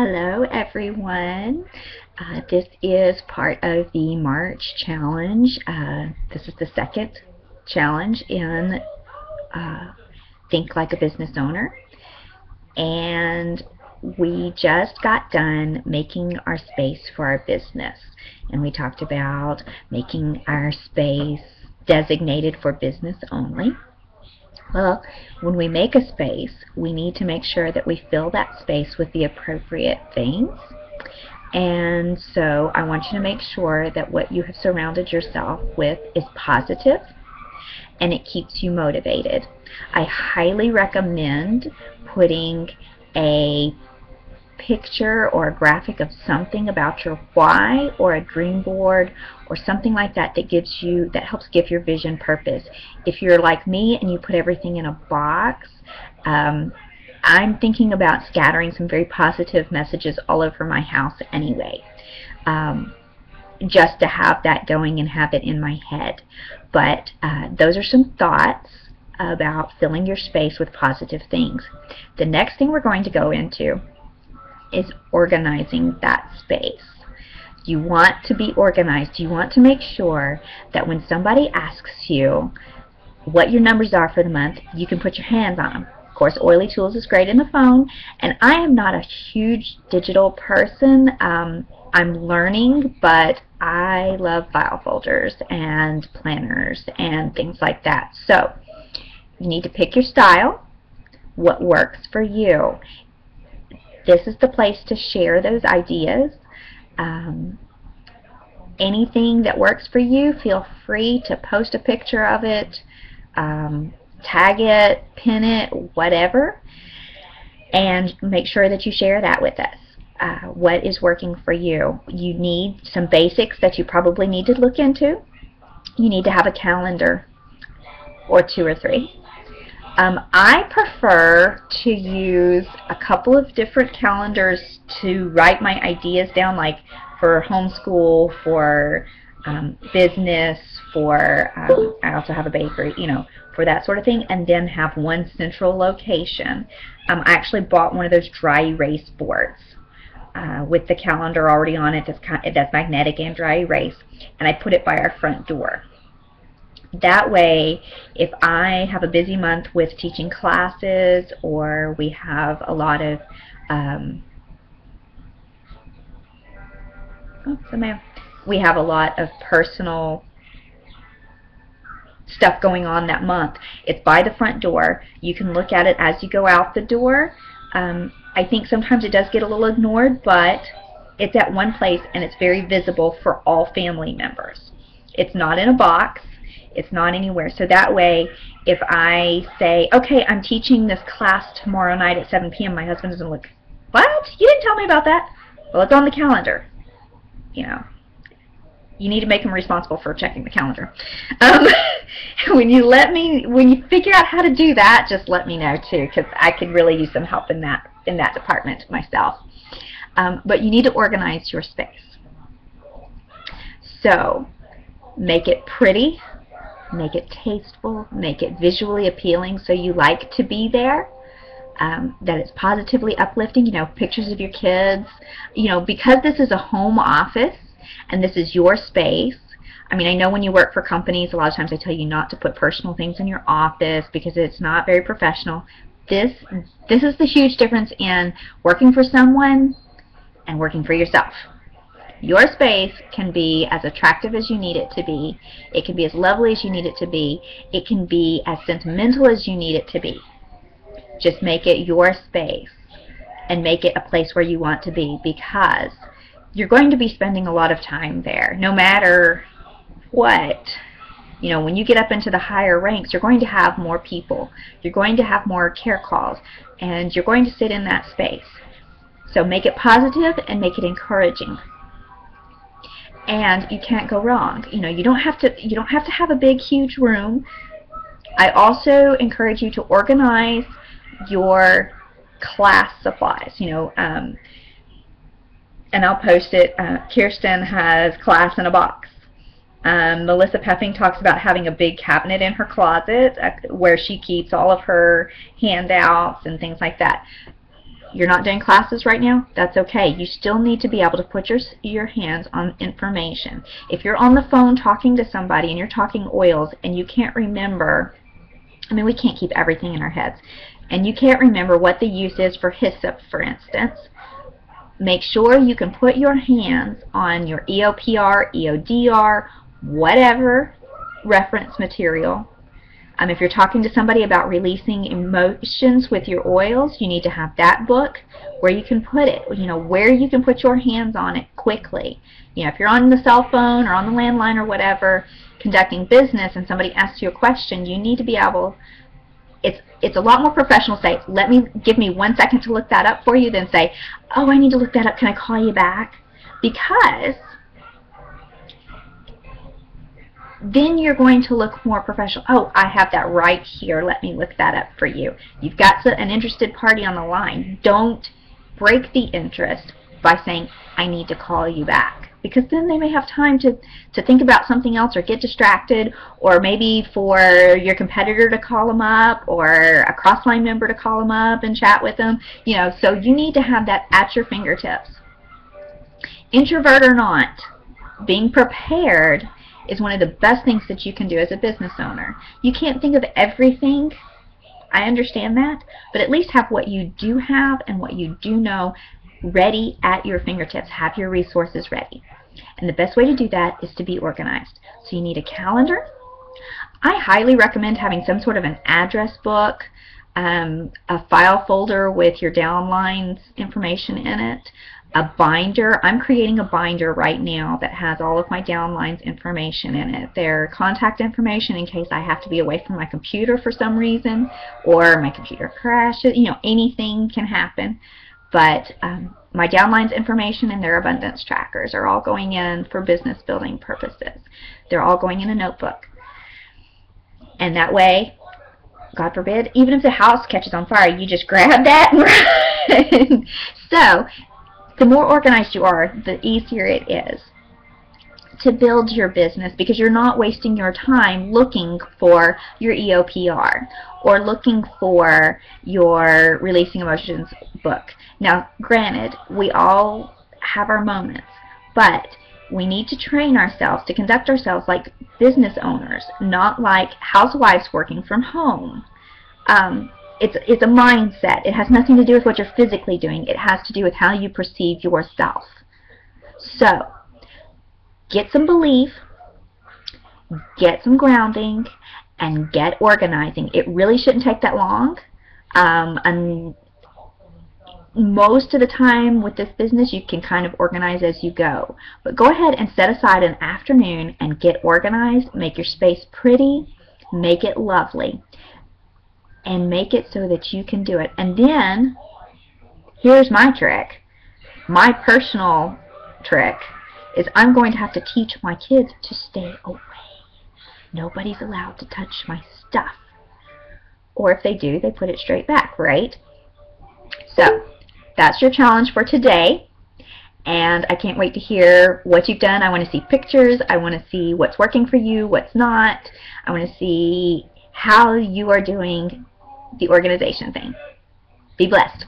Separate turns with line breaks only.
Hello everyone. This is part of the March challenge. This is the second challenge in Think Like a Business Owner. And we just got done making our space for our business. And we talked about making our space designated for business only. Well, when we make a space, we need to make sure that we fill that space with the appropriate things. And so I want you to make sure that what you have surrounded yourself with is positive and it keeps you motivated. I highly recommend putting a picture or a graphic of something about your why, or a dream board or something like that that helps give your vision purpose. If you're like me and you put everything in a box, I'm thinking about scattering some very positive messages all over my house anyway, just to have that going and have it in my head. But those are some thoughts about filling your space with positive things. The next thing we're going to go into is organizing that space. You want to be organized. You want to make sure that when somebody asks you what your numbers are for the month, you can put your hands on them. Of course, Oily Tools is great in the phone, and I am not a huge digital person. I'm learning, but I love file folders and planners and things like that. So you need to pick your style, what works for you. This is the place to share those ideas. Anything that works for you, feel free to post a picture of it, tag it, pin it, whatever, and make sure that you share that with us. What is working for you? You need some basics that you probably need to look into. You need to have a calendar or 2 or 3. I prefer to use a couple of different calendars to write my ideas down, like for homeschool, for business, for I also have a bakery, for that sort of thing, and then have one central location. I actually bought one of those dry erase boards with the calendar already on it. That's magnetic and dry erase, and I put it by our front door. That way, if I have a busy month with teaching classes, or we have a lot of we have a lot of personal stuff going on that month, it's by the front door. You can look at it as you go out the door. I think sometimes it does get a little ignored, but it's at one place and it's very visible for all family members. It's not in a box. It's not anywhere. So that way, if I say, okay, I'm teaching this class tomorrow night at 7 p.m., my husband doesn't look, what? You didn't tell me about that? Well, it's on the calendar. You need to make him responsible for checking the calendar. When you figure out how to do that, just let me know too, because I could really use some help in that department myself. But you need to organize your space. So make it pretty. Make it tasteful, make it visually appealing so you like to be there, that it's positively uplifting, pictures of your kids. Because this is a home office and this is your space, I know when you work for companies, a lot of times I tell you not to put personal things in your office because it's not very professional. This is the huge difference in working for someone and working for yourself. Your space can be as attractive as you need it to be. It can be as lovely as you need it to be. It can be as sentimental as you need it to be. Just make it your space and make it a place where you want to be, because you're going to be spending a lot of time there no matter what. When you get up into the higher ranks, you're going to have more people. You're going to have more care calls, and you're going to sit in that space. So make it positive and make it encouraging. And you can't go wrong. You don't have to have a big, huge room. I also encourage you to organize your class supplies. And I'll post it. Kirsten has class in a box. Melissa Peffing talks about having a big cabinet in her closet where she keeps all of her handouts and things like that. you're not doing classes right now, that's okay. You still need to be able to put your hands on information. If you're on the phone talking to somebody and you're talking oils and you can't remember, I mean, we can't keep everything in our heads, and you can't remember what the use is for hyssop, for instance, make sure you can put your hands on your EOPR, EODR, whatever reference material. If you're talking to somebody about releasing emotions with your oils, you need to have that book where you can put it, where you can put your hands on it quickly. If you're on the cell phone or on the landline or whatever, conducting business, and somebody asks you a question, you need to be able, it's a lot more professional to say, give me 1 second to look that up for you, than say, oh, I need to look that up, can I call you back? Because then you're going to look more professional. Oh, I have that right here. Let me look that up for you. You've got an interested party on the line. Don't break the interest by saying, I need to call you back. Because then they may have time to think about something else or get distracted, or maybe for your competitor to call them up or a cross-line member to call them up and chat with them. So you need to have that at your fingertips. Introvert or not, being prepared is one of the best things that you can do as a business owner. You can't think of everything, I understand that, but at least have what you do have and what you do know ready at your fingertips. Have your resources ready. And the best way to do that is to be organized. So you need a calendar. I highly recommend having some sort of an address book, a file folder with your downlines information in it, a binder. I'm creating a binder right now that has all of my downlines information in it. Their contact information in case I have to be away from my computer for some reason, or my computer crashes. Anything can happen. But my downlines information and their abundance trackers are all going in for business building purposes. They're all going in a notebook. And that way, God forbid, even if the house catches on fire, you just grab that and run. So, the more organized you are, the easier it is to build your business, because you're not wasting your time looking for your EOPR or looking for your Releasing Emotions book. Now, granted, we all have our moments, but we need to train ourselves to conduct ourselves like business owners, not like housewives working from home. It's a mindset. It has nothing to do with what you're physically doing. It has to do with how you perceive yourself. So, get some belief, get some grounding, and get organizing. It really shouldn't take that long. And most of the time with this business, you can kind of organize as you go. But go ahead and set aside an afternoon and get organized. Make your space pretty. Make it lovely. And make it so that you can do it. And then, here's my trick. My personal trick is I'm going to have to teach my kids to stay away. Nobody's allowed to touch my stuff. Or if they do, they put it straight back, right? So, that's your challenge for today. And I can't wait to hear what you've done. I want to see pictures. I want to see what's working for you, what's not. I want to see how you are doing the organization thing. Be blessed.